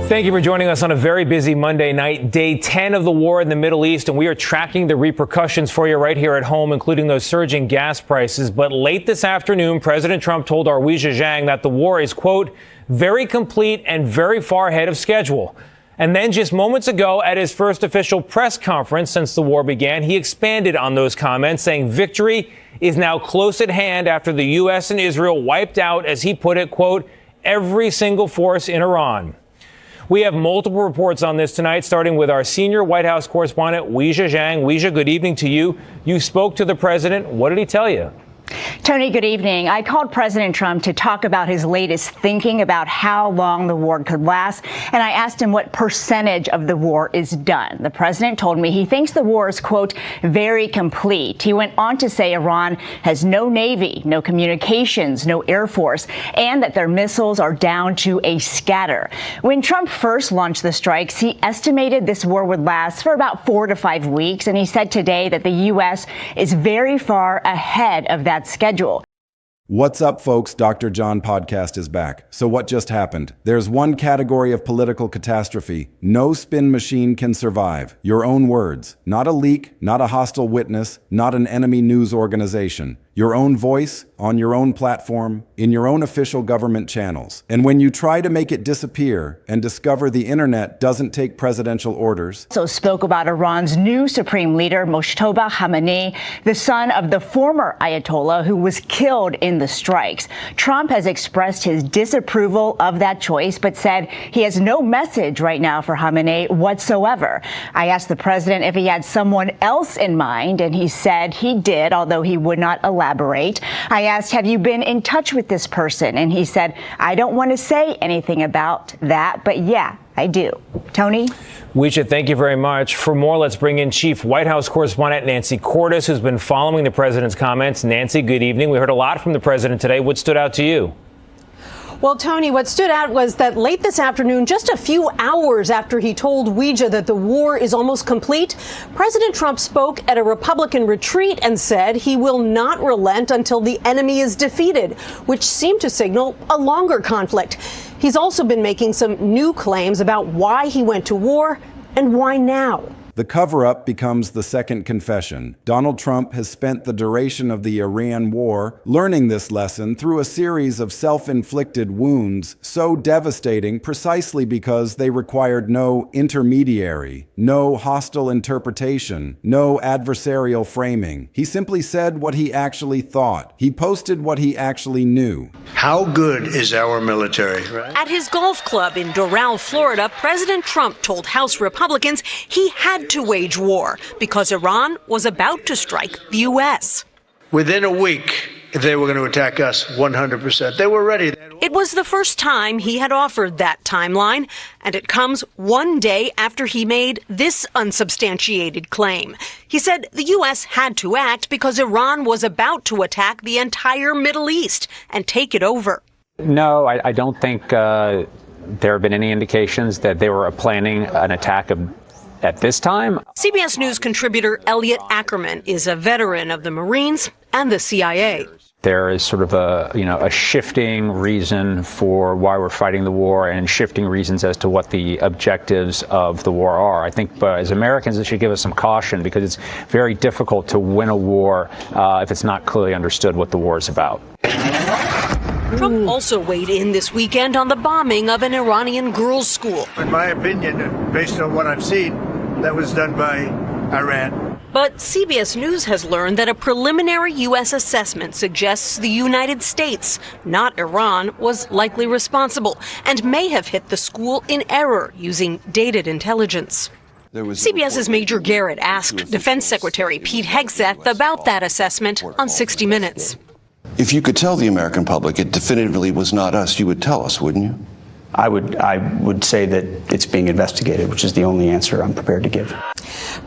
Thank you for joining us on a very busy Monday night, day 10 of the war in the Middle East, and we are tracking the repercussions for you right here at home, including those surging gas prices. But late this afternoon, President Trump told our Weijia Zhang that the war is, quote, very complete and very far ahead of schedule. And then just moments ago at his first official press conference since the war began, he expanded on those comments, saying victory is now close at hand after the U.S. and Israel wiped out, as he put it, quote, every single force in Iran. We have multiple reports on this tonight, starting with our senior White House correspondent, Weijia Zhang. Weijia, good evening to you. You spoke to the president. What did he tell you? Tony, good evening. I called President Trump to talk about his latest thinking about how long the war could last, and I asked him what percentage of the war is done. The president told me he thinks the war is, quote, very complete. He went on to say Iran has no navy, no communications, no air force, and that their missiles are down to a scatter. When Trump first launched the strikes, he estimated this war would last for about 4 to 5 weeks, and he said today that the U.S. is very far ahead of that schedule. What's up, folks? Dr. John podcast is back. So what just happened? There's one category of political catastrophe no spin machine can survive. Your own words. Not a leak, not a hostile witness, not an enemy news organization. Your own voice, on your own platform, in your own official government channels. And when you try to make it disappear and discover the internet doesn't take presidential orders. So spoke about Iran's new supreme leader, Mojtaba Khamenei, the son of the former Ayatollah who was killed in the strikes. Trump has expressed his disapproval of that choice, but said he has no message right now for Khamenei whatsoever. I asked the president if he had someone else in mind, and he said he did, although he would not elaborate. I asked, have you been in touch with this person? And he said, I don't want to say anything about that, but yeah, I do. Tony? Weijia, thank you very much. For more, let's bring in Chief White House correspondent Nancy Cordes, who's been following the president's comments. Nancy, good evening. We heard a lot from the president today. What stood out to you? Well, Tony, what stood out was that late this afternoon, just a few hours after he told Weijia that the war is almost complete, President Trump spoke at a Republican retreat and said he will not relent until the enemy is defeated, which seemed to signal a longer conflict. He's also been making some new claims about why he went to war and why now. The cover-up becomes the second confession. Donald Trump has spent the duration of the Iran war learning this lesson through a series of self-inflicted wounds so devastating precisely because they required no intermediary, no hostile interpretation, no adversarial framing. He simply said what he actually thought. He posted what he actually knew. How good is our military? Right? At his golf club in Doral, Florida, President Trump told House Republicans he had to wage war because Iran was about to strike the U.S. Within a week, they were going to attack us 100%. They were ready. It was the first time he had offered that timeline, and it comes one day after he made this unsubstantiated claim. He said the U.S. had to act because Iran was about to attack the entire Middle East and take it over. No, I don't think there have been any indications that they were planning an attack at this time. CBS News contributor Elliot Ackerman is a veteran of the Marines and the CIA. There is sort of a shifting reason for why we're fighting the war and shifting reasons as to what the objectives of the war are. I think as Americans, it should give us some caution because it's very difficult to win a war if it's not clearly understood what the war is about. Trump also weighed in this weekend on the bombing of an Iranian girls' school. In my opinion, based on what I've seen, that was done by Iran. But CBS News has learned that a preliminary U.S. assessment suggests the United States, not Iran, was likely responsible and may have hit the school in error using dated intelligence. CBS's Major Garrett asked Defense Secretary Pete Hegseth about that assessment on 60 Minutes. If you could tell the American public it definitively was not us, you would tell us, wouldn't you? I would say that it's being investigated, which is the only answer I'm prepared to give.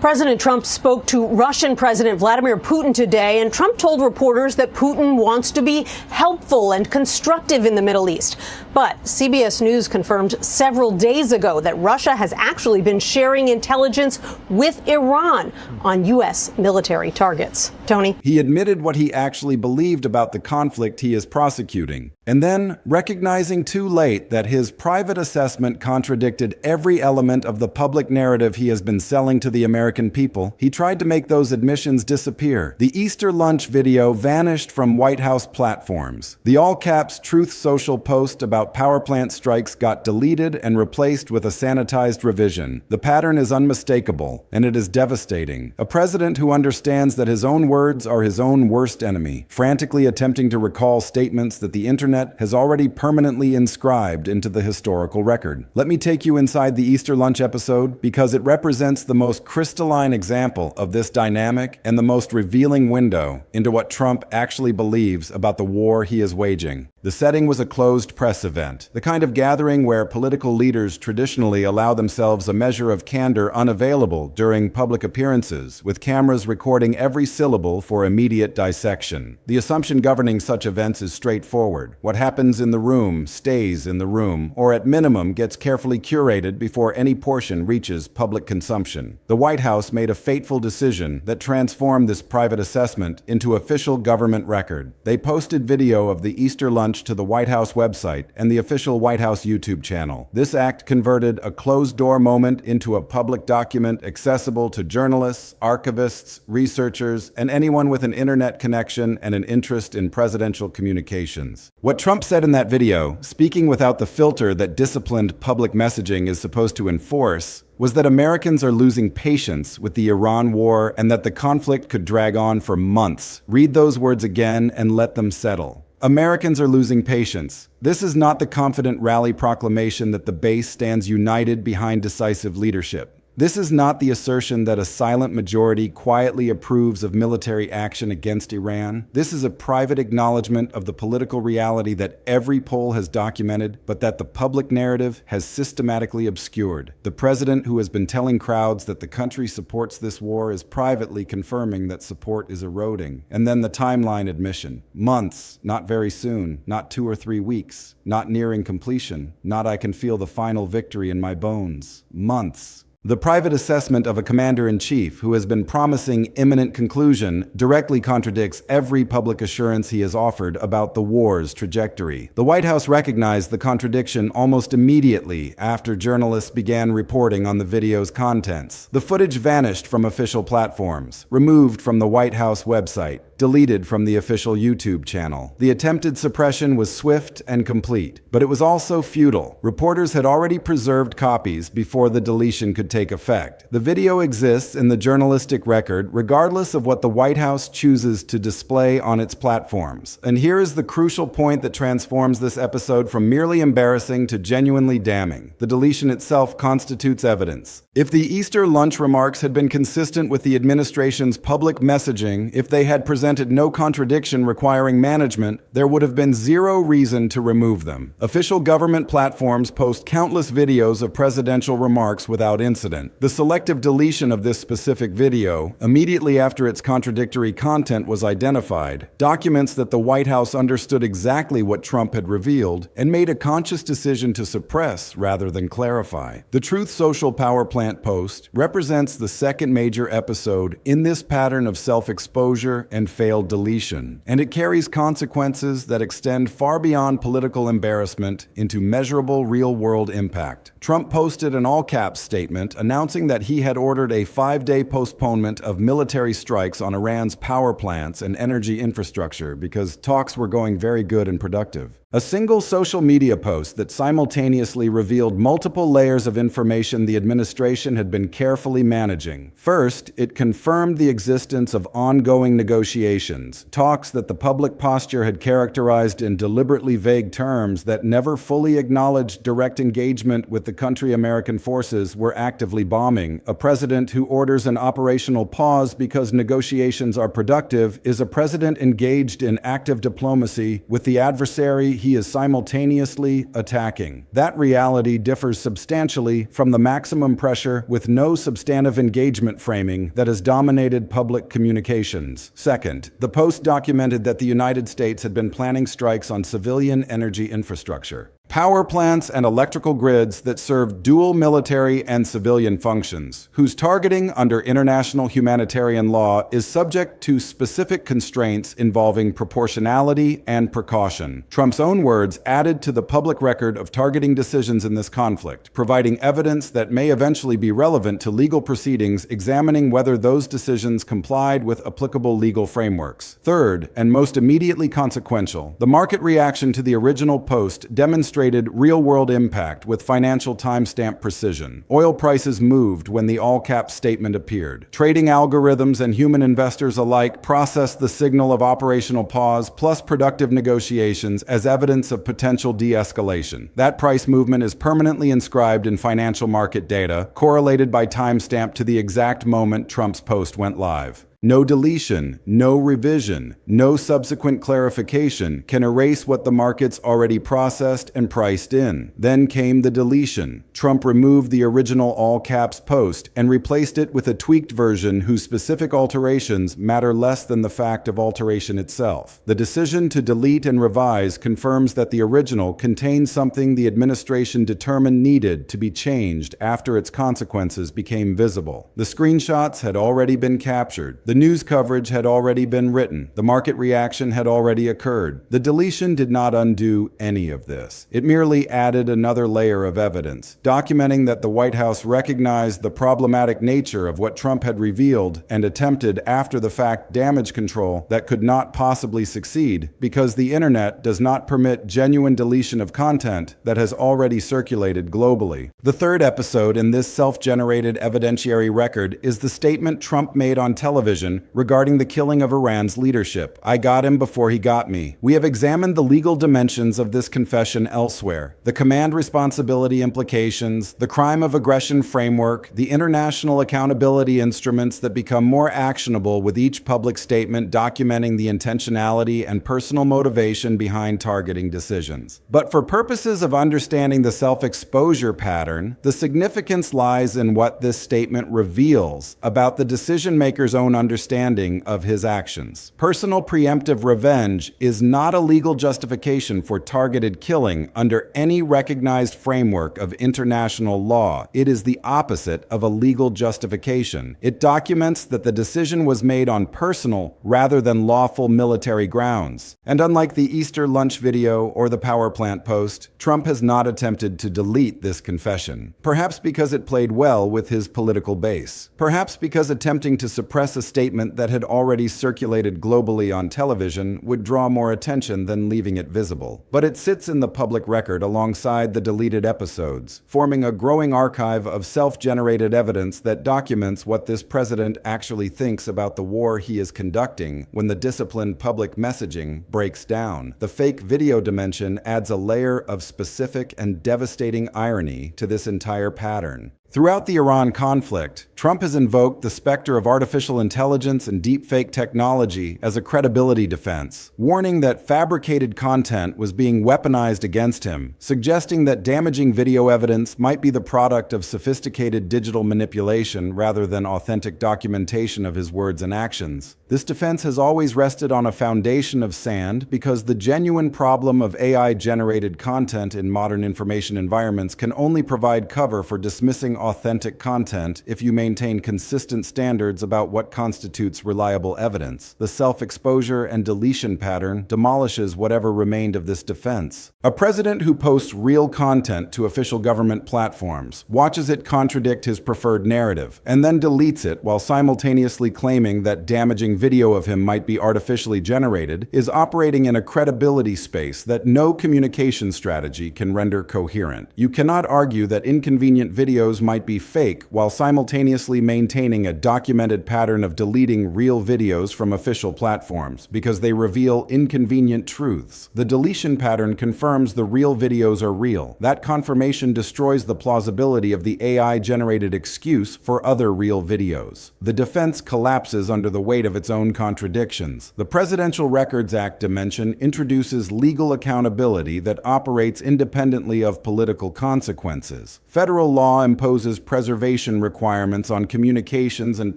President Trump spoke to Russian President Vladimir Putin today, and Trump told reporters that Putin wants to be helpful and constructive in the Middle East. But CBS News confirmed several days ago that Russia has actually been sharing intelligence with Iran on U.S. military targets. Tony? He admitted what he actually believed about the conflict he is prosecuting. And then, recognizing too late that his private assessment contradicted every element of the public narrative he has been selling to the American people, he tried to make those admissions disappear. The Easter lunch video vanished from White House platforms. The all-caps Truth Social post about power plant strikes got deleted and replaced with a sanitized revision. The pattern is unmistakable, and it is devastating. A president who understands that his own words are his own worst enemy, frantically attempting to recall statements that the internet has already permanently inscribed into the historical record. Let me take you inside the Easter lunch episode because it represents the most crystalline example of this dynamic and the most revealing window into what Trump actually believes about the war he is waging. The setting was a closed press event, the kind of gathering where political leaders traditionally allow themselves a measure of candor unavailable during public appearances, with cameras recording every syllable for immediate dissection. The assumption governing such events is straightforward. What happens in the room stays in the room, or at minimum gets carefully curated before any portion reaches public consumption. The White House made a fateful decision that transformed this private assessment into official government record. They posted video of the Easter lunch to the White House website and the official White House YouTube channel. This act converted a closed-door moment into a public document accessible to journalists, archivists, researchers, and anyone with an internet connection and an interest in presidential communications. What Trump said in that video, speaking without the filter that disciplined public messaging is supposed to enforce, was that Americans are losing patience with the Iran war and that the conflict could drag on for months. Read those words again and let them settle. Americans are losing patience. This is not the confident rally proclamation that the base stands united behind decisive leadership. This is not the assertion that a silent majority quietly approves of military action against Iran. This is a private acknowledgement of the political reality that every poll has documented, but that the public narrative has systematically obscured. The president who has been telling crowds that the country supports this war is privately confirming that support is eroding. And then the timeline admission. Months, not very soon, not 2 or 3 weeks, not nearing completion, not I can feel the final victory in my bones. Months. The private assessment of a commander-in-chief who has been promising imminent conclusion directly contradicts every public assurance he has offered about the war's trajectory. The White House recognized the contradiction almost immediately after journalists began reporting on the video's contents. The footage vanished from official platforms, removed from the White House website, deleted from the official YouTube channel. The attempted suppression was swift and complete, but it was also futile. Reporters had already preserved copies before the deletion could take effect. The video exists in the journalistic record regardless of what the White House chooses to display on its platforms. And here is the crucial point that transforms this episode from merely embarrassing to genuinely damning. The deletion itself constitutes evidence. If the Easter lunch remarks had been consistent with the administration's public messaging, if they had presented no contradiction requiring management, there would have been zero reason to remove them. Official government platforms post countless videos of presidential remarks without incident. The selective deletion of this specific video, immediately after its contradictory content was identified, documents that the White House understood exactly what Trump had revealed and made a conscious decision to suppress rather than clarify. The Truth Social power plant post represents the second major episode in this pattern of self-exposure and failed deletion, and it carries consequences that extend far beyond political embarrassment into measurable real-world impact. Trump posted an all-caps statement announcing that he had ordered a 5-day postponement of military strikes on Iran's power plants and energy infrastructure because talks were going very good and productive. A single social media post that simultaneously revealed multiple layers of information the administration had been carefully managing. First, it confirmed the existence of ongoing negotiations, talks that the public posture had characterized in deliberately vague terms that never fully acknowledged direct engagement with the country American forces were actively bombing. A president who orders an operational pause because negotiations are productive is a president engaged in active diplomacy with the adversary he is simultaneously attacking. That reality differs substantially from the maximum pressure with no substantive engagement framing that has dominated public communications. Second, the Post documented that the United States had been planning strikes on civilian energy infrastructure. Power plants and electrical grids that serve dual military and civilian functions, whose targeting under international humanitarian law is subject to specific constraints involving proportionality and precaution. Trump's own words added to the public record of targeting decisions in this conflict, providing evidence that may eventually be relevant to legal proceedings examining whether those decisions complied with applicable legal frameworks. Third, and most immediately consequential, the market reaction to the original Post demonstrated real-world impact with financial timestamp precision. Oil prices moved when the all-cap statement appeared. Trading algorithms and human investors alike processed the signal of operational pause plus productive negotiations as evidence of potential de-escalation. That price movement is permanently inscribed in financial market data, correlated by timestamp to the exact moment Trump's post went live. No deletion, no revision, no subsequent clarification can erase what the markets already processed and priced in. Then came the deletion. Trump removed the original all-caps post and replaced it with a tweaked version whose specific alterations matter less than the fact of alteration itself. The decision to delete and revise confirms that the original contained something the administration determined needed to be changed after its consequences became visible. The screenshots had already been captured. The news coverage had already been written. The market reaction had already occurred. The deletion did not undo any of this. It merely added another layer of evidence, documenting that the White House recognized the problematic nature of what Trump had revealed and attempted after-the-fact damage control that could not possibly succeed because the internet does not permit genuine deletion of content that has already circulated globally. The third episode in this self-generated evidentiary record is the statement Trump made on television regarding the killing of Iran's leadership. "I got him before he got me." We have examined the legal dimensions of this confession elsewhere. The command responsibility implications, the crime of aggression framework, the international accountability instruments that become more actionable with each public statement documenting the intentionality and personal motivation behind targeting decisions. But for purposes of understanding the self-exposure pattern, the significance lies in what this statement reveals about the decision-maker's own understanding of his actions. Personal preemptive revenge is not a legal justification for targeted killing under any recognized framework of international law. It is the opposite of a legal justification. It documents that the decision was made on personal rather than lawful military grounds. And unlike the Easter lunch video or the power plant post, Trump has not attempted to delete this confession. Perhaps because it played well with his political base. Perhaps because attempting to suppress a statement that had already circulated globally on television would draw more attention than leaving it visible. But it sits in the public record alongside the deleted episodes, forming a growing archive of self-generated evidence that documents what this president actually thinks about the war he is conducting when the disciplined public messaging breaks down. The fake video dimension adds a layer of specific and devastating irony to this entire pattern. Throughout the Iran conflict, Trump has invoked the specter of artificial intelligence and deepfake technology as a credibility defense, warning that fabricated content was being weaponized against him, suggesting that damaging video evidence might be the product of sophisticated digital manipulation rather than authentic documentation of his words and actions. This defense has always rested on a foundation of sand because the genuine problem of AI-generated content in modern information environments can only provide cover for dismissing authentic content if you maintain consistent standards about what constitutes reliable evidence. The self-exposure and deletion pattern demolishes whatever remained of this defense. A president who posts real content to official government platforms, watches it contradict his preferred narrative, and then deletes it while simultaneously claiming that damaging video of him might be artificially generated, is operating in a credibility space that no communication strategy can render coherent. You cannot argue that inconvenient videos might be fake while simultaneously maintaining a documented pattern of deleting real videos from official platforms because they reveal inconvenient truths. The deletion pattern confirms the real videos are real. That confirmation destroys the plausibility of the AI-generated excuse for other real videos. The defense collapses under the weight of its its own contradictions. The Presidential Records Act dimension introduces legal accountability that operates independently of political consequences. Federal law imposes preservation requirements on communications and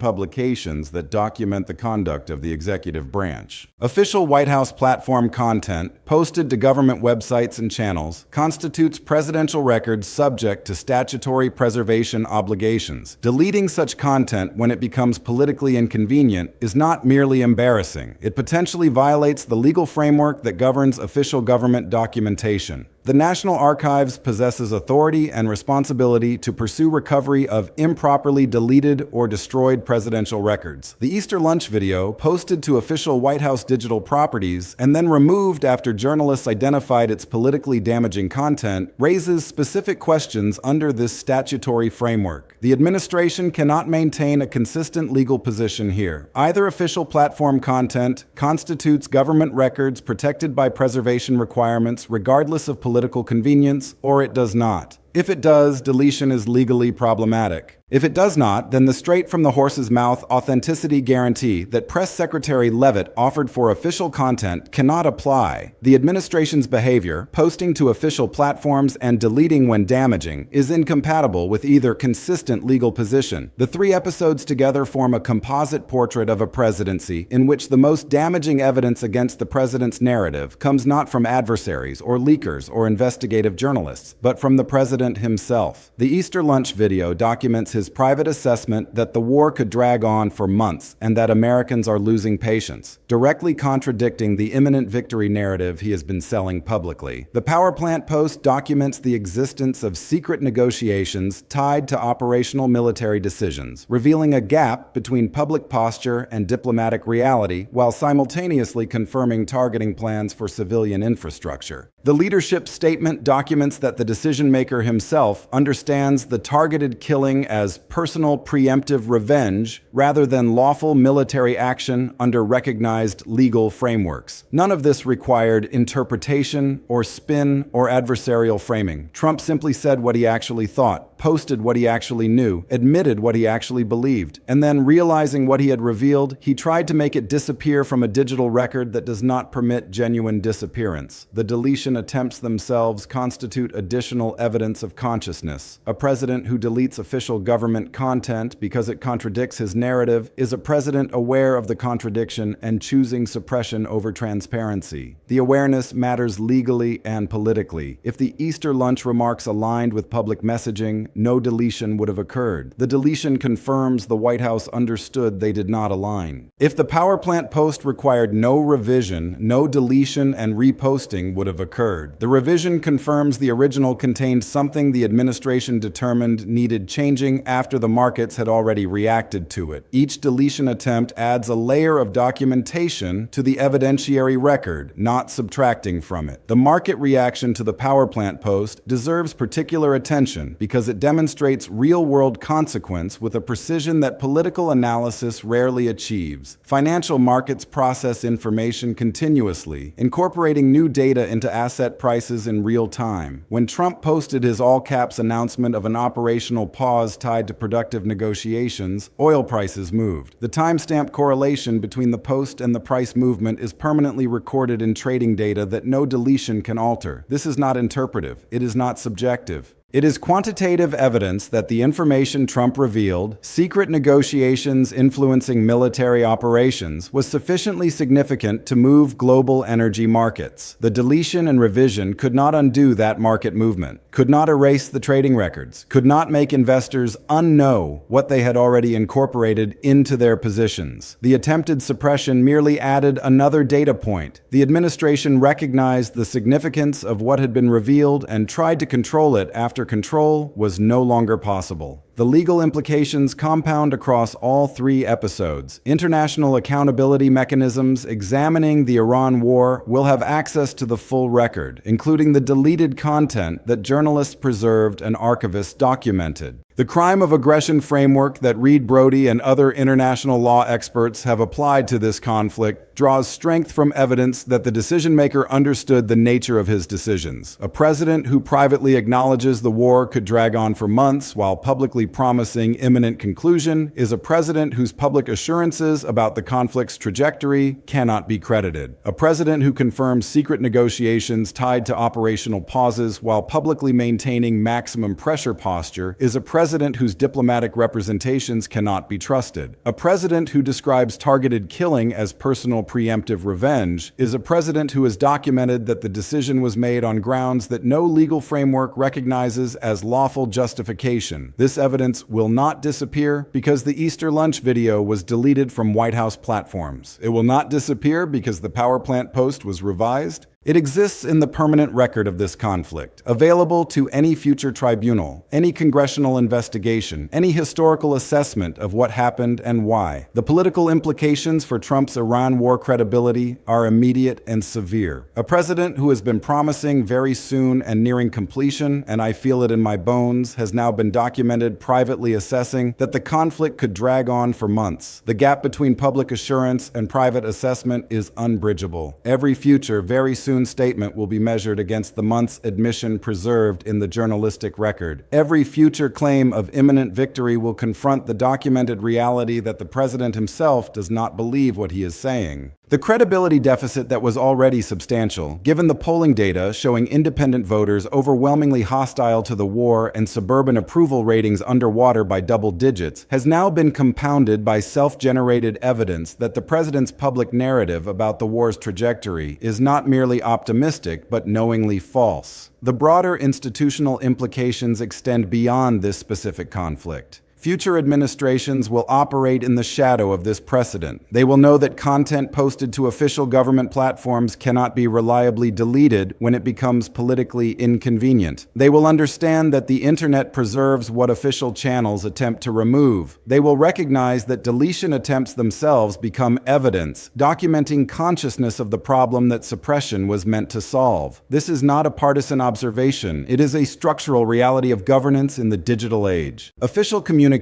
publications that document the conduct of the executive branch. Official White House platform content, posted to government websites and channels, constitutes presidential records subject to statutory preservation obligations. Deleting such content when it becomes politically inconvenient is not merely embarrassing. It potentially violates the legal framework that governs official government documentation. The National Archives possesses authority and responsibility to pursue recovery of improperly deleted or destroyed presidential records. The Easter lunch video, posted to official White House digital properties and then removed after journalists identified its politically damaging content, raises specific questions under this statutory framework. The administration cannot maintain a consistent legal position here. Either official platform content constitutes government records protected by preservation requirements regardless of political convenience, or it does not. If it does, deletion is legally problematic. If it does not, then the straight from the horse's mouth authenticity guarantee that Press Secretary Leavitt offered for official content cannot apply. The administration's behavior, posting to official platforms and deleting when damaging, is incompatible with either consistent legal position. The 3 episodes together form a composite portrait of a presidency in which the most damaging evidence against the president's narrative comes not from adversaries or leakers or investigative journalists, but from the president himself. The Easter lunch video documents his private assessment that the war could drag on for months and that Americans are losing patience, directly contradicting the imminent victory narrative he has been selling publicly. The power plant post documents the existence of secret negotiations tied to operational military decisions, revealing a gap between public posture and diplomatic reality while simultaneously confirming targeting plans for civilian infrastructure. The leadership statement documents that the decision-maker himself understands the targeted killing as personal preemptive revenge rather than lawful military action under recognized legal frameworks. None of this required interpretation or spin or adversarial framing. Trump simply said what he actually thought, posted what he actually knew, admitted what he actually believed, and then, realizing what he had revealed, he tried to make it disappear from a digital record that does not permit genuine disappearance. The deletion attempts themselves constitute additional evidence of consciousness. A president who deletes official government content because it contradicts his narrative is a president aware of the contradiction and choosing suppression over transparency. The awareness matters legally and politically. If the Easter lunch remarks aligned with public messaging, no deletion would have occurred. The deletion confirms the White House understood they did not align. If the power plant post required no revision, no deletion and reposting would have occurred. The revision confirms the original contained something the administration determined needed changing after the markets had already reacted to it. Each deletion attempt adds a layer of documentation to the evidentiary record, not subtracting from it. The market reaction to the power plant post deserves particular attention because it demonstrates real-world consequence with a precision that political analysis rarely achieves. Financial markets process information continuously, incorporating new data into asset prices in real time. When Trump posted his all-caps announcement of an operational pause tied to productive negotiations, oil prices moved. The timestamp correlation between the post and the price movement is permanently recorded in trading data that no deletion can alter. This is not interpretive. It is not subjective. It is quantitative evidence that the information Trump revealed, secret negotiations influencing military operations, was sufficiently significant to move global energy markets. The deletion and revision could not undo that market movement, could not erase the trading records, could not make investors unknow what they had already incorporated into their positions. The attempted suppression merely added another data point. The administration recognized the significance of what had been revealed and tried to control it after control was no longer possible. The legal implications compound across all 3 episodes. International accountability mechanisms examining the Iran war will have access to the full record, including the deleted content that journalists preserved and archivists documented. The crime of aggression framework that Reed Brody and other international law experts have applied to this conflict draws strength from evidence that the decision-maker understood the nature of his decisions. A president who privately acknowledges the war could drag on for months while publicly publicly promising imminent conclusion is a president whose public assurances about the conflict's trajectory cannot be credited. A president who confirms secret negotiations tied to operational pauses while publicly maintaining maximum pressure posture is a president whose diplomatic representations cannot be trusted. A president who describes targeted killing as personal preemptive revenge is a president who has documented that the decision was made on grounds that no legal framework recognizes as lawful justification. This evidence will not disappear because the Easter lunch video was deleted from White House platforms. It will not disappear because the power plant post was revised. It exists in the permanent record of this conflict, available to any future tribunal, any congressional investigation, any historical assessment of what happened and why. The political implications for Trump's Iran war credibility are immediate and severe. A president who has been promising very soon and nearing completion, and I feel it in my bones, has now been documented privately assessing that the conflict could drag on for months. The gap between public assurance and private assessment is unbridgeable. Every future, very soon statement will be measured against the month's admission preserved in the journalistic record. Every future claim of imminent victory will confront the documented reality that the president himself does not believe what he is saying. The credibility deficit that was already substantial, given the polling data showing independent voters overwhelmingly hostile to the war and suburban approval ratings underwater by double digits, has now been compounded by self-generated evidence that the president's public narrative about the war's trajectory is not merely optimistic but knowingly false. The broader institutional implications extend beyond this specific conflict. Future administrations will operate in the shadow of this precedent. They will know that content posted to official government platforms cannot be reliably deleted when it becomes politically inconvenient. They will understand that the internet preserves what official channels attempt to remove. They will recognize that deletion attempts themselves become evidence, documenting consciousness of the problem that suppression was meant to solve. This is not a partisan observation. It is a structural reality of governance in the digital age. Official communications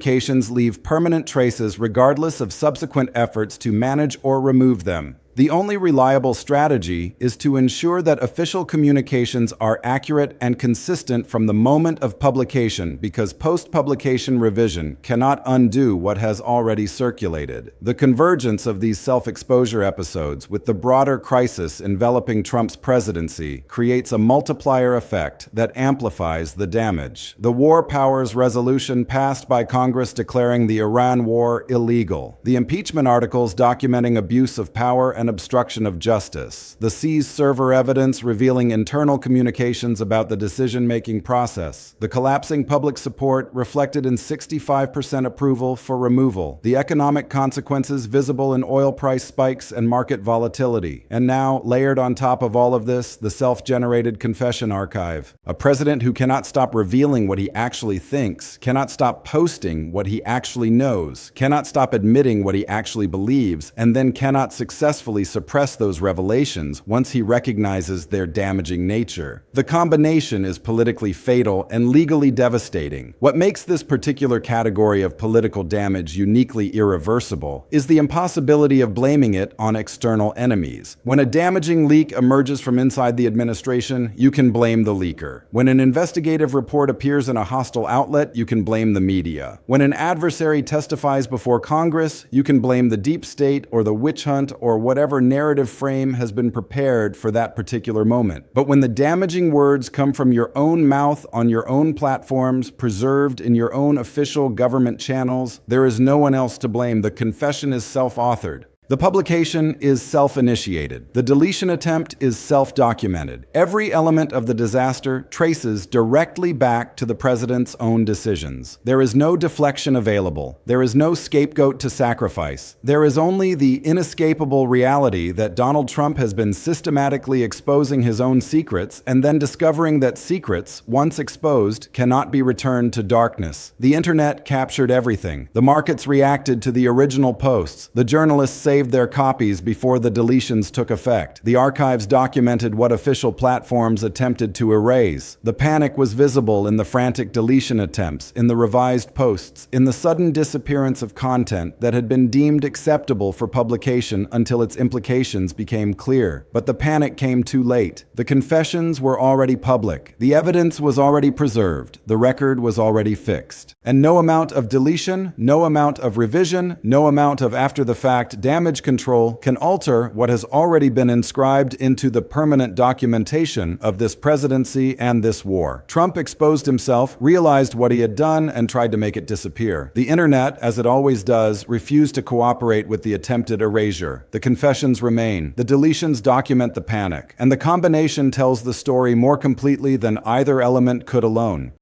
leave permanent traces regardless of subsequent efforts to manage or remove them. The only reliable strategy is to ensure that official communications are accurate and consistent from the moment of publication, because post-publication revision cannot undo what has already circulated. The convergence of these self-exposure episodes with the broader crisis enveloping Trump's presidency creates a multiplier effect that amplifies the damage. The War Powers Resolution passed by Congress declaring the Iran war illegal. The impeachment articles documenting abuse of power and obstruction of justice. The seized server evidence revealing internal communications about the decision-making process. The collapsing public support reflected in 65% approval for removal. The economic consequences visible in oil price spikes and market volatility. And now, layered on top of all of this, the self-generated confession archive. A president who cannot stop revealing what he actually thinks, cannot stop posting what he actually knows, cannot stop admitting what he actually believes, and then cannot successfully suppress those revelations once he recognizes their damaging nature. The combination is politically fatal and legally devastating. What makes this particular category of political damage uniquely irreversible is the impossibility of blaming it on external enemies. When a damaging leak emerges from inside the administration, you can blame the leaker. When an investigative report appears in a hostile outlet, you can blame the media. When an adversary testifies before Congress, you can blame the deep state or the witch hunt or whatever narrative frame has been prepared for that particular moment. But when the damaging words come from your own mouth on your own platforms, preserved in your own official government channels, there is no one else to blame. The confession is self-authored. The publication is self-initiated. The deletion attempt is self-documented. Every element of the disaster traces directly back to the president's own decisions. There is no deflection available. There is no scapegoat to sacrifice. There is only the inescapable reality that Donald Trump has been systematically exposing his own secrets and then discovering that secrets, once exposed, cannot be returned to darkness. The internet captured everything. The markets reacted to the original posts. The journalists saved saved their copies before the deletions took effect. The archives documented what official platforms attempted to erase. The panic was visible in the frantic deletion attempts, in the revised posts, in the sudden disappearance of content that had been deemed acceptable for publication until its implications became clear. But the panic came too late. The confessions were already public. The evidence was already preserved. The record was already fixed. And no amount of deletion, no amount of revision, no amount of after-the-fact damage control can alter what has already been inscribed into the permanent documentation of this presidency and this war. Trump exposed himself, realized what he had done, and tried to make it disappear. The internet, as it always does, refused to cooperate with the attempted erasure. The confessions remain. The deletions document the panic. And the combination tells the story more completely than either element could alone.